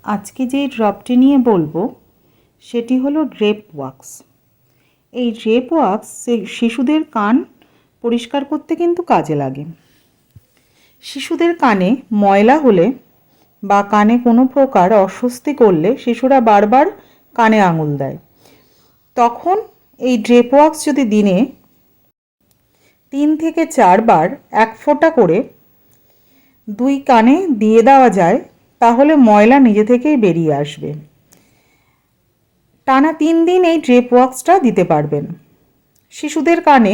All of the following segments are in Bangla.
আজকে যে ড্রপটি নিয়ে বলবো সেটি হলো ড্রেপ ওয়াক্স। এই ড্রেপ ওয়াক্স শিশুদের কান পরিষ্কার করতে কিন্তু কাজে লাগে। শিশুদের কানে ময়লা হলে বা কানে কোনো প্রকার অস্বস্তি করলে শিশুরা বারবার কানে আঙুল দেয়। তখন এই ড্রেপ ওয়াক্স যদি দিনে 3 থেকে 4 বার 1 ফোঁটা করে 2 কানে দিয়ে দেওয়া যায়, তাহলে ময়লা নিজে থেকেই বেরিয়ে আসবে। টানা 3 দিন এই ড্রেপ ওয়াক্সটা দিতে পারবেন। শিশুদের কানে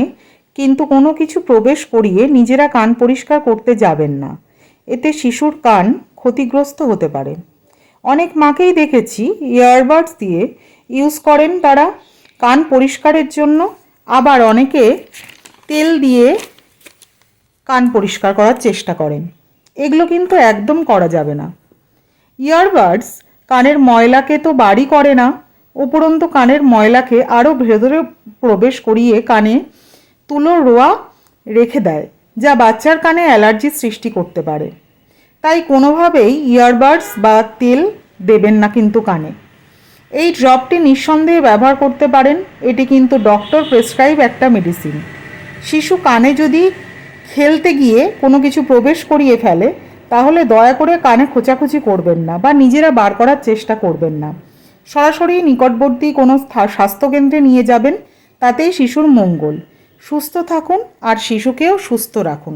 কিন্তু কোনো কিছু প্রবেশ করিয়ে নিজেরা কান পরিষ্কার করতে যাবেন না, এতে শিশুর কান ক্ষতিগ্রস্ত হতে পারে। অনেক মাকেই দেখেছি ইয়ারবাডস দিয়ে ইউজ করেন তারা কান পরিষ্কারের জন্য, আবার অনেকে তেল দিয়ে কান পরিষ্কার করার চেষ্টা করেন। এগুলো কিন্তু একদম করা যাবে না। ইয়ারবাডস কানের ময়লাকে তো বাড়ি করে না, উপরন্তু কানের ময়লাকে আরও ভেতরে প্রবেশ করিয়ে কানে তুলো রোয়া রেখে দেয়, যা বাচ্চার কানে অ্যালার্জি সৃষ্টি করতে পারে। তাই কোনোভাবেই ইয়ারবাডস বা তেল দেবেন না কিন্তু কানে। এই ড্রপটি নিঃসন্দেহে ব্যবহার করতে পারেন, এটি কিন্তু ডক্টর প্রেসক্রাইব একটা মেডিসিন। শিশু কানে যদি খেলতে গিয়ে কোনো কিছু প্রবেশ করিয়ে ফেলে, তাহলে দয়া করে কানে খোঁচাখুচি করবেন না বা নিজেরা বার করার চেষ্টা করবেন না। সরাসরি নিকটবর্তী কোনো স্বাস্থ্যকেন্দ্রে নিয়ে যাবেন, তাতেই শিশুর মঙ্গল। সুস্থ থাকুন আর শিশুকেও সুস্থ রাখুন।